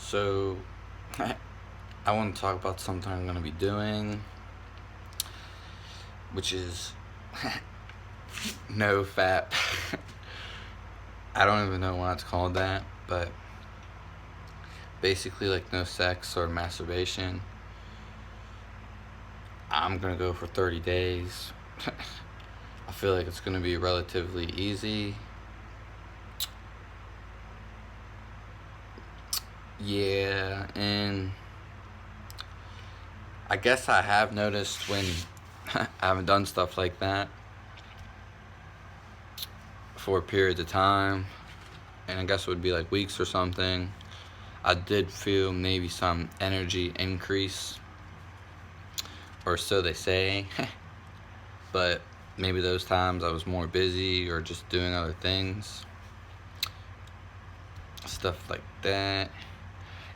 So, I want to talk about something I'm going to be doing, which is Nofap. I don't even know why it's called that, but basically, like no sex or masturbation. I'm going to go for 30 days. I feel like it's going to be relatively easy. Yeah, and I guess I have noticed when I haven't done stuff like that for periods of time, and I guess it would be like weeks or something, I did feel maybe some energy increase, or so they say. But maybe those times I was more busy or just doing other things, stuff like that.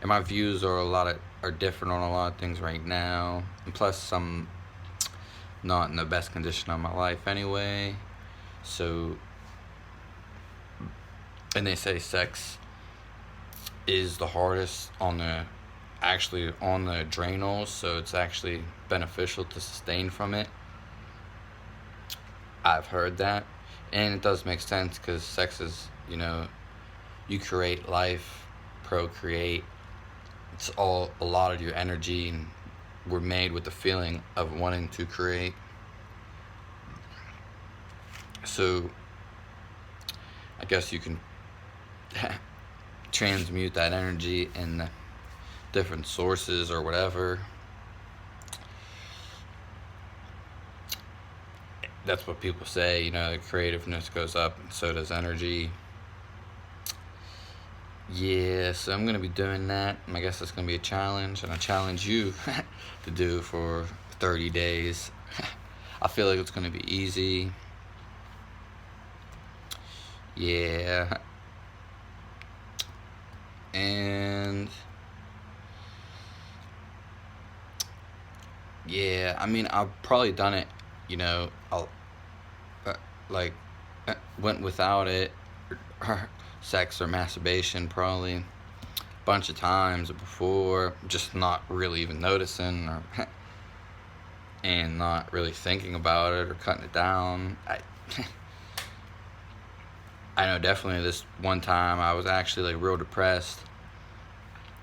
And my views are different on a lot of things right now. And plus, I'm not in the best condition of my life anyway. So, and they say sex is the hardest on the adrenals, so it's actually beneficial to sustain from it. I've heard that, and it does make sense because sex is, you create life, procreate. It's all a lot of your energy, and we're made with the feeling of wanting to create. So, I guess you can transmute that energy in different sources or whatever. That's what people say, the creativeness goes up and so does energy. Yeah, so I'm going to be doing that. I guess it's going to be a challenge, and I challenge you to do for 30 days. I feel like it's going to be easy. Yeah. And yeah, I mean, I've probably done it, I'll like went without it, or sex or masturbation probably a bunch of times before, just not really even noticing or and not really thinking about it or cutting it down. I know definitely this one time I was actually like real depressed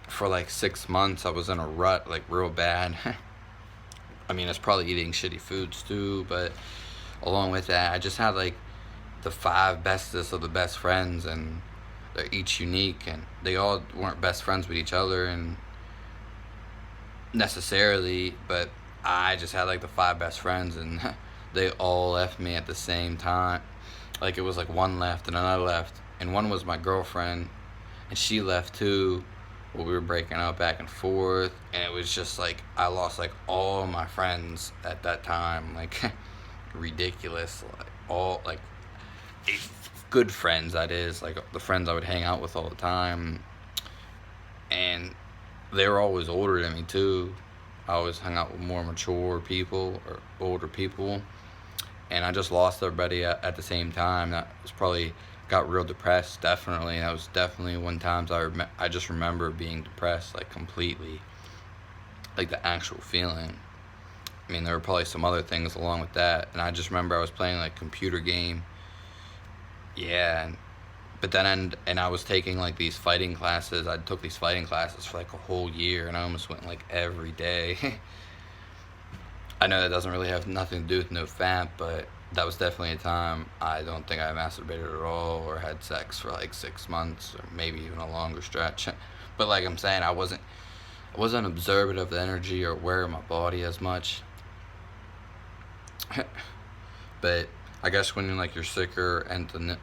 for like 6 months. I was in a rut, like real bad. I mean, it's probably eating shitty foods too, but along with that, I just had like the 5 bestest of the best friends, and they're each unique, and they all weren't best friends with each other and necessarily, but I just had like the 5 best friends, and they all left me at the same time. Like it was like one left and another left, and one was my girlfriend, and she left too. Well, we were breaking up back and forth, and it was just like I lost like all my friends at that time, like ridiculous, like all like good friends, that is, like the friends I would hang out with all the time, and they were always older than me too. I always hung out with more mature people or older people, and I just lost everybody at the same time. That was probably got real depressed, definitely. That was definitely one times I just remember being depressed, like completely, like the actual feeling. I mean, there were probably some other things along with that, and I just remember I was playing like computer game. Yeah, but then and I was taking like these fighting classes. I took these fighting classes for like a whole year, and I almost went like every day. I know that doesn't really have nothing to do with Nofap, but that was definitely a time I don't think I masturbated at all or had sex for like 6 months or maybe even a longer stretch. But like I'm saying, I wasn't observant of the energy or aware of my body as much. But I guess when you're sicker and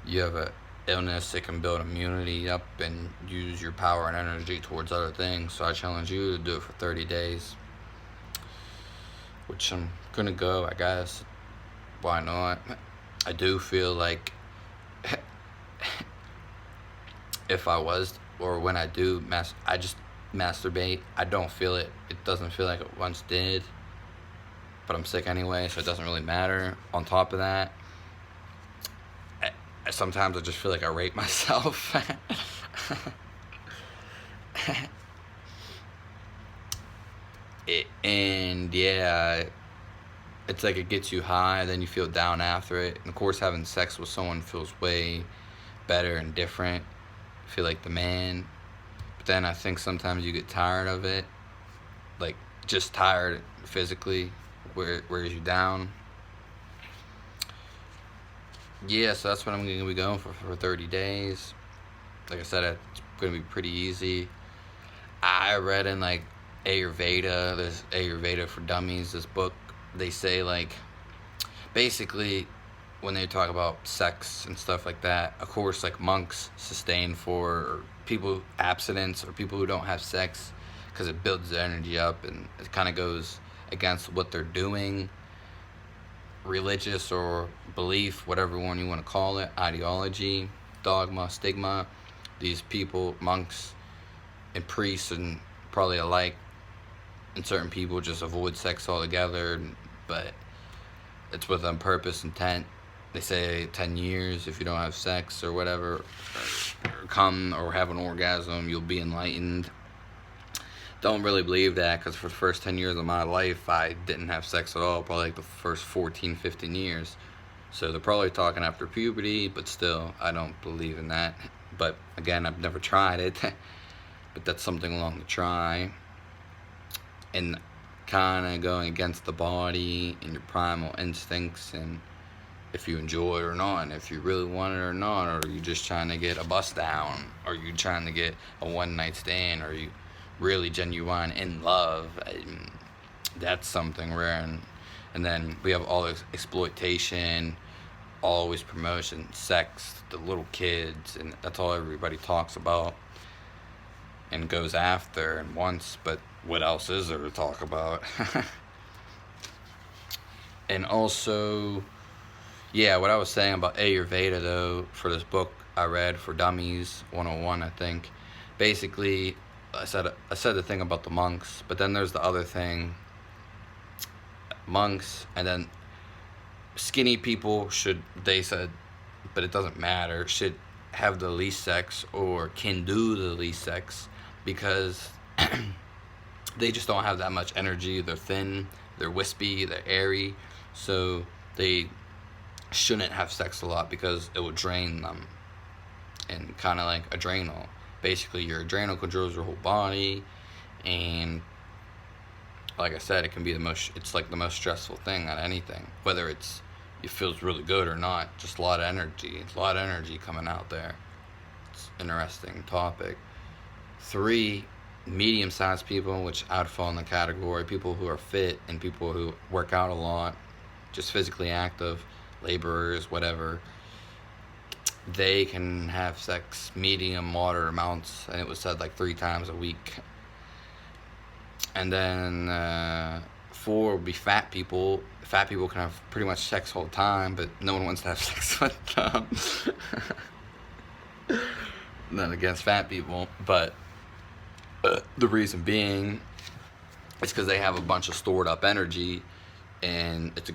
you have a illness, it can build immunity up and use your power and energy towards other things. So I challenge you to do it for 30 days, which I'm gonna go, I guess. Why not? I do feel like if I was, or when I do I just masturbate, I don't feel it. It doesn't feel like it once did. But I'm sick anyway, so it doesn't really matter. On top of that, sometimes I just feel like I rape myself. And yeah, it's like it gets you high, then you feel down after it. And of course, having sex with someone feels way better and different. I feel like the man. But then I think sometimes you get tired of it, like just tired physically, where it wears you down. Yeah, so that's what I'm going to be going for 30 days. Like I said, it's going to be pretty easy. I read in like Ayurveda, there's Ayurveda for Dummies, this book. They say like, basically, when they talk about sex and stuff like that, of course, like monks sustain for people abstinence or people who don't have sex, because it builds the energy up and it kind of goes against what they're doing, religious or belief, whatever one you want to call it, ideology, dogma, stigma. These people, monks and priests and probably alike, and certain people just avoid sex altogether, but it's with on purpose, intent. They say 10 years, if you don't have sex or whatever, or come or have an orgasm, you'll be enlightened. Don't really believe that, because for the first 10 years of my life, I didn't have sex at all, probably like the first 14, 15 years. So they're probably talking after puberty, but still, I don't believe in that. But again, I've never tried it, but that's something along to try. And kind of going against the body and your primal instincts, and if you enjoy it or not, and if you really want it or not, or are you just trying to get a bust down, or are you trying to get a one night stand, or are you really genuine in love? And that's something rare. And then we have all this exploitation, always promotion, sex, the little kids, and that's all everybody talks about and goes after and wants. But what else is there to talk about? And also, yeah, what I was saying about Ayurveda, though, for this book I read for Dummies 101, I think, basically, I said the thing about the monks, but then there's the other thing, monks, and then skinny people should, they said, but it doesn't matter, should have the least sex or can do the least sex, because they just don't have that much energy. They're thin, they're wispy, they're airy, so they shouldn't have sex a lot because it will drain them. And kind of like adrenal, basically your adrenal controls your whole body, and like I said, it can be it's like the most stressful thing on anything, whether it feels really good or not. Just a lot of energy. It's a lot of energy coming out there. It's an interesting topic. 3, medium-sized people, which I'd fall in the category, people who are fit and people who work out a lot, just physically active, laborers, whatever. They can have sex medium, moderate amounts, and it was said like 3 times a week. And then 4 would be fat people. Fat people can have pretty much sex all the time, but no one wants to have sex with them. Not against fat people, but the reason being is because they have a bunch of stored up energy, and it's a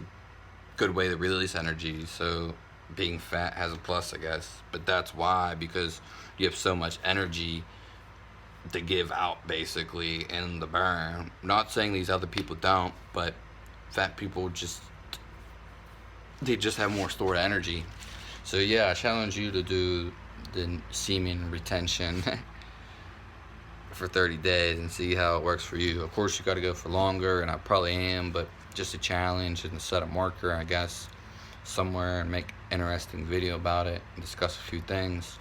good way to release energy. So being fat has a plus, I guess. But that's why, because you have so much energy to give out, basically, in the burn. Not saying these other people don't, but fat people they just have more stored energy. So yeah, I challenge you to do the semen retention for 30 days and see how it works for you. Of course, you got to go for longer, and I probably am, but just a challenge and set a marker, I guess, somewhere, and make interesting video about it and discuss a few things.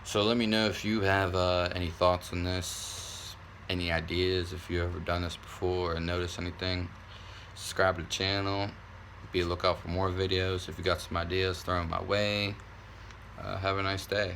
So let me know if you have any thoughts on this, any ideas, if you've ever done this before and noticed anything. Subscribe to the channel, be a lookout for more videos. If you got some ideas, throw them my way. Have a nice day.